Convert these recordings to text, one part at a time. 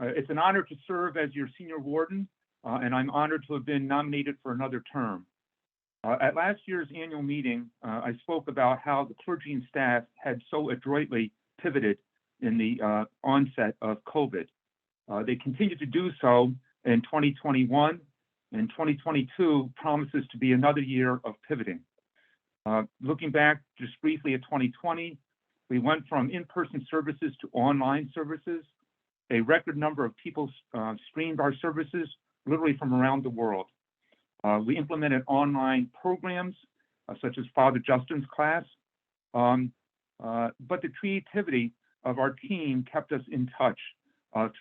It's an honor to serve as your senior warden, and I'm honored to have been nominated for another term. At last year's annual meeting, I spoke about how the clergy and staff had so adroitly pivoted in the onset of COVID. They continue to do so in 2021, and 2022 promises to be another year of pivoting. Looking back just briefly at 2020, we went from in-person services to online services. A record number of people streamed our services literally from around the world. We implemented online programs such as Father Justin's class, but the creativity of our team kept us in touch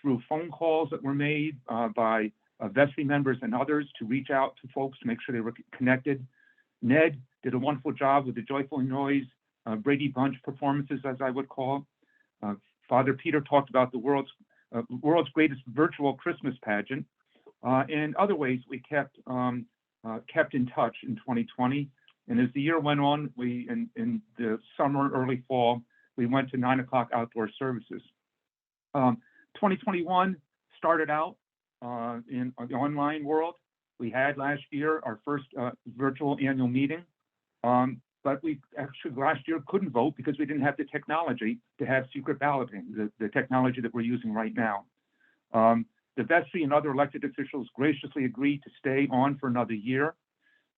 through phone calls that were made by vestry members and others to reach out to folks to make sure they were connected. Ned did a wonderful job with the Joyful Noise Brady Bunch performances, as I would call. Father Peter talked about the world's greatest virtual Christmas pageant. And other ways we kept in touch in 2020. And as the year went on, we in the summer, early fall, we went to 9 o'clock outdoor services. 2021 started out in the online world. We had last year our first virtual annual meeting, but we actually last year couldn't vote because we didn't have the technology to have secret balloting, the technology that we're using right now. The vestry and other elected officials graciously agreed to stay on for another year.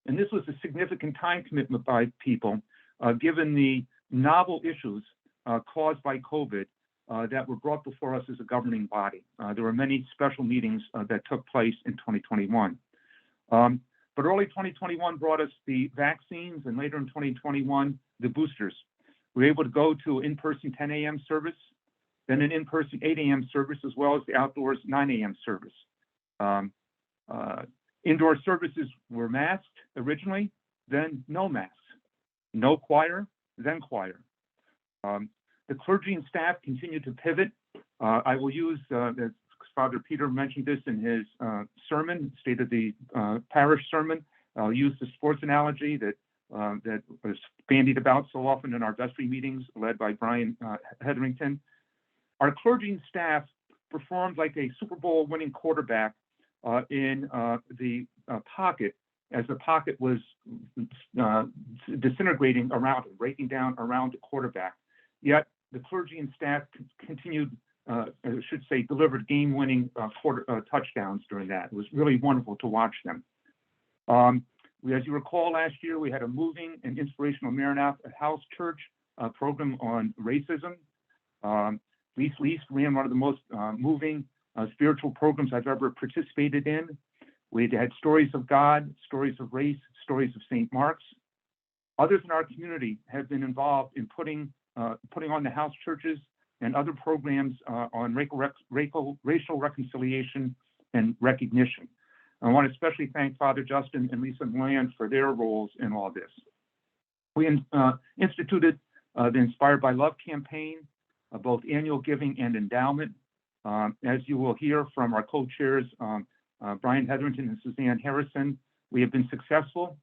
And this was a significant time commitment by people, given the novel issues caused by COVID that were brought before us as a governing body. There were many special meetings that took place in 2021. But early 2021 brought us the vaccines, and later in 2021, the boosters. We were able to go to in-person 10 a.m. service, then an in-person 8 a.m. service, as well as the outdoors 9 a.m. service. Indoor services were masked originally, then no masks. No choir, then choir. The clergy and staff continued to pivot. I will use, as Father Peter mentioned this in his sermon, State of the Parish sermon. I'll use the sports analogy that was bandied about so often in our vestry meetings, led by Brian Hetherington. Our clergy and staff performed like a Super Bowl winning quarterback in the pocket, as the pocket was disintegrating around him, breaking down around the quarterback. Yet the clergy and staff continued, I should say, delivered game-winning touchdowns during that. It was really wonderful to watch them. As you recall, last year we had a moving and inspirational Maranatha House Church program on racism. Least ran one of the most moving spiritual programs I've ever participated in. We had stories of God, stories of race, stories of St. Mark's. Others in our community have been involved in putting on the house churches and other programs on racial reconciliation and recognition. I want to especially thank Father Justin and Lisa Moran for their roles in all this. We instituted the Inspired by Love campaign, both annual giving and endowment. As you will hear from our co-chairs, Brian Hetherington and Suzanne Harrison, we have been successful.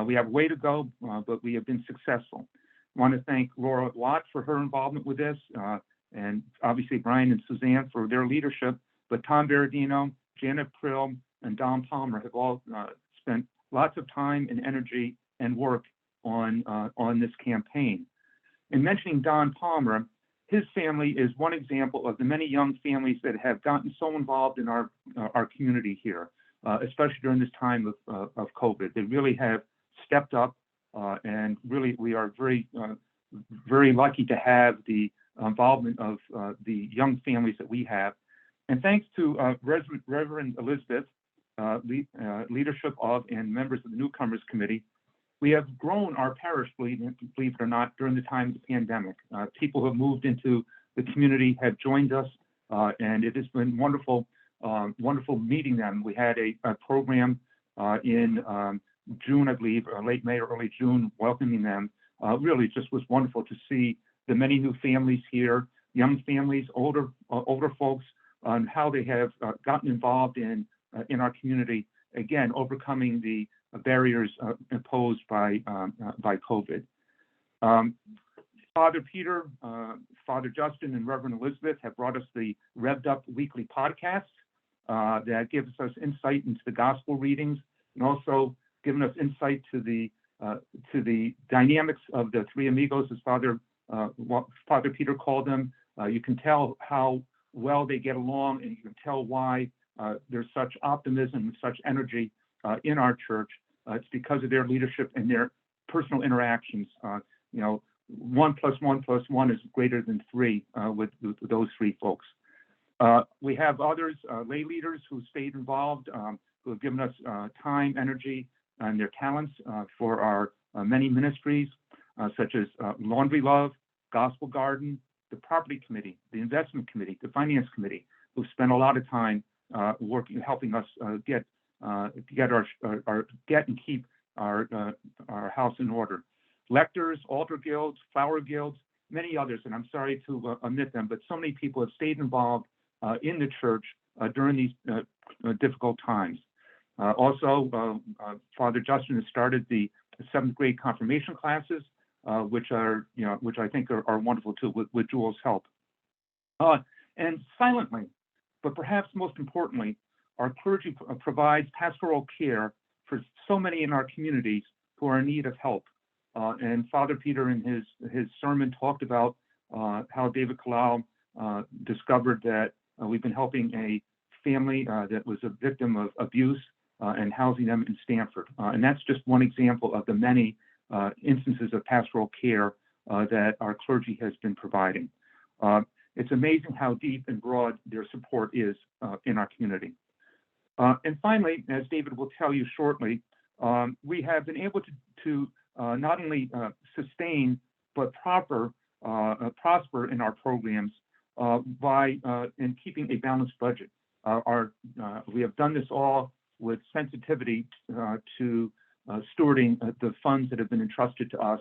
We have a way to go, but we have been successful. I want to thank Laura Watt for her involvement with this, and obviously Brian and Suzanne for their leadership, but Tom Berardino, Janet Prill, and Don Palmer have all spent lots of time and energy and work on this campaign. In mentioning Don Palmer, his family is one example of the many young families that have gotten so involved in our community here, especially during this time of COVID. They really have stepped up, and really we are very, very lucky to have the involvement of the young families that we have. And thanks to Reverend Elizabeth, leadership of and members of the Newcomers Committee, we have grown our parish, believe it or not, during the time of the pandemic. People who have moved into the community have joined us, and it has been wonderful, wonderful meeting them. We had a program in June, I believe, late May or early June, welcoming them. Really just was wonderful to see the many new families here, young families, older folks, on how they have gotten involved in our community, again, overcoming the barriers imposed by COVID. Father Peter, Father Justin, and Reverend Elizabeth have brought us the Revved Up weekly podcast that gives us insight into the gospel readings and also given us insight to the dynamics of the three amigos, as Father Peter called them. You can tell how well they get along, and you can tell why there's such optimism and such energy in our church. It's because of their leadership and their personal interactions. 1 + 1 + 1 is greater than 3 with those three folks. We have others, lay leaders who stayed involved, who have given us time, energy, and their talents for our many ministries, such as Laundry Love, Gospel Garden, the Property Committee, the Investment Committee, the Finance Committee, who've spent a lot of time working, helping us get and keep our house in order. Lectors, altar guilds, flower guilds, many others, and I'm sorry to omit them, but so many people have stayed involved in the church during these difficult times. Also, Father Justin has started the 7th grade confirmation classes, which I think are wonderful too, with Jewel's help. And silently, but perhaps most importantly, our clergy provides pastoral care for so many in our communities who are in need of help. And Father Peter in his sermon talked about how David Kalau discovered that we've been helping a family that was a victim of abuse and housing them in Stanford. And that's just one example of the many instances of pastoral care that our clergy has been providing. It's amazing how deep and broad their support is in our community. And finally, as David will tell you shortly, we have been able to not only sustain but prosper in our programs by in keeping a balanced budget. We have done this all with sensitivity to stewarding the funds that have been entrusted to us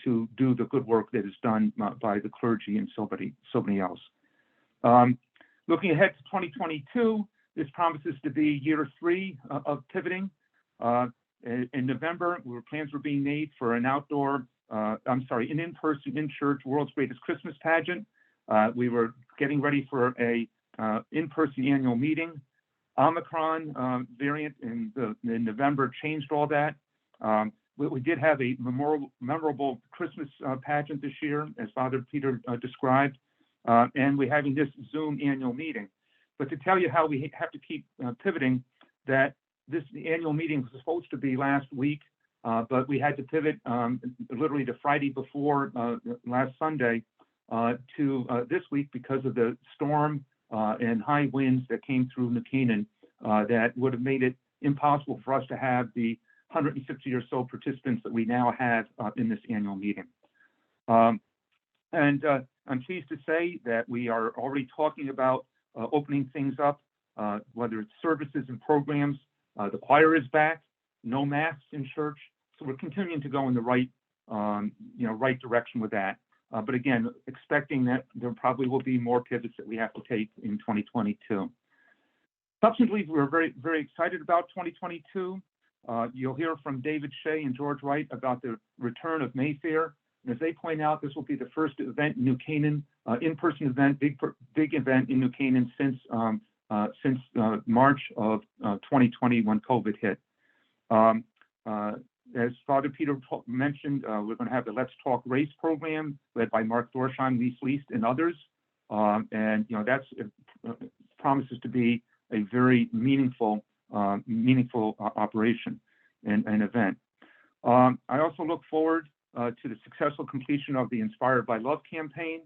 to do the good work that is done by the clergy and so many else. Looking ahead to 2022, this promises to be year 3 of pivoting. In November, plans were being made for an an in-person, in-church World's Greatest Christmas Pageant. We were getting ready for a in-person annual meeting. Omicron variant in November changed all that. We did have a memorable Christmas pageant this year, as Father Peter described, and we're having this Zoom annual meeting. But to tell you how we have to keep pivoting, that this annual meeting was supposed to be last week, but we had to pivot literally the Friday before last Sunday to this week because of the storm and high winds that came through New Canaan that would have made it impossible for us to have the 160 or so participants that we now have in this annual meeting. And I'm pleased to say that we are already talking about opening things up, whether it's services and programs. The choir is back, no masks in church, so we're continuing to go in the right direction with that. But again, expecting that there probably will be more pivots that we have to take in 2022. Subsequently, we're very, very excited about 2022. You'll hear from David Shea and George Wright about the return of Mayfair. And as they point out, this will be the first event in New Canaan, in-person event, big event in New Canaan since March of 2020 when COVID hit. As Father Peter mentioned, we're going to have the Let's Talk Race program led by Mark Dorsheim, Lise Least, and others. And that's promises to be a very meaningful operation and event. I also look forward to the successful completion of the Inspired by Love campaign.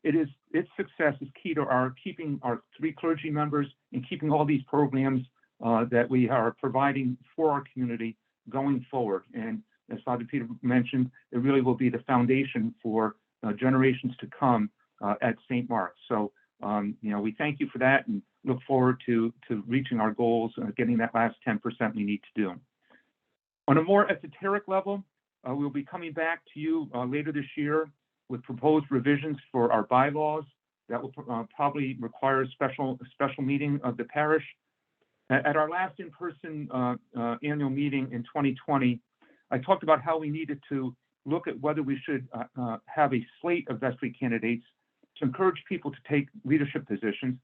Its success is key to our keeping our 3 clergy members and keeping all these programs that we are providing for our community going forward. And as Father Peter mentioned, it really will be the foundation for generations to come at St. Mark's. So, we thank you for that and look forward to reaching our goals, getting that last 10% we need to do. On a more esoteric level, we'll be coming back to you later this year with proposed revisions for our bylaws that will probably require a special meeting of the parish. At our last in-person annual meeting in 2020, I talked about how we needed to look at whether we should have a slate of vestry candidates to encourage people to take leadership positions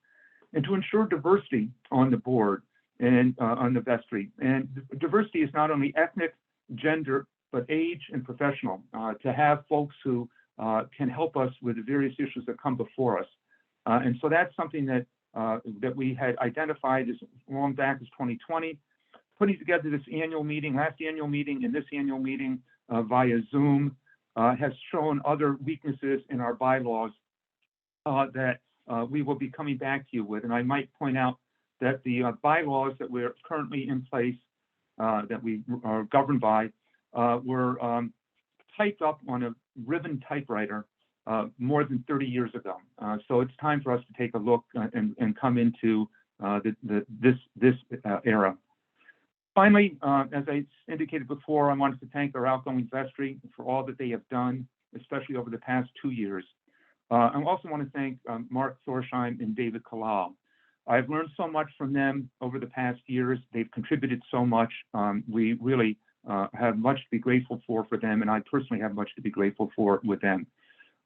and to ensure diversity on the board and on the vestry. And diversity is not only ethnic, gender, but age and professional, to have folks who can help us with the various issues that come before us. And so that's something that we had identified as long back as 2020, putting together this annual meeting, last annual meeting and this annual meeting via Zoom has shown other weaknesses in our bylaws that we will be coming back to you with. And I might point out that the bylaws that we're currently in place, that we are governed by, were typed up on a ribbon typewriter more than 30 years ago. So it's time for us to take a look and come into this era. Finally, as I indicated before, I wanted to thank our outgoing vestry for all that they have done, especially over the past 2 years. I also want to thank Mark Thorsheim and David Kalal. I've learned so much from them over the past years. They've contributed so much. We really have much to be grateful for them, and I personally have much to be grateful for with them.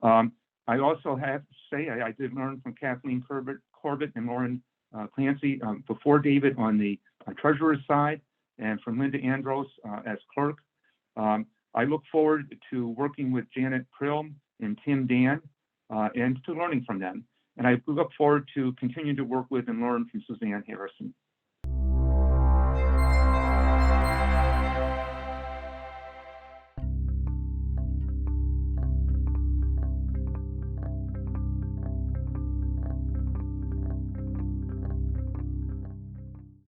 I also have to say I did learn from Kathleen Corbett and Lauren Clancy before David on the treasurer's side, and from Linda Andros as clerk. I look forward to working with Janet Krill and Tim Dan and to learning from them. And I look forward to continuing to work with and learn from Suzanne Harrison.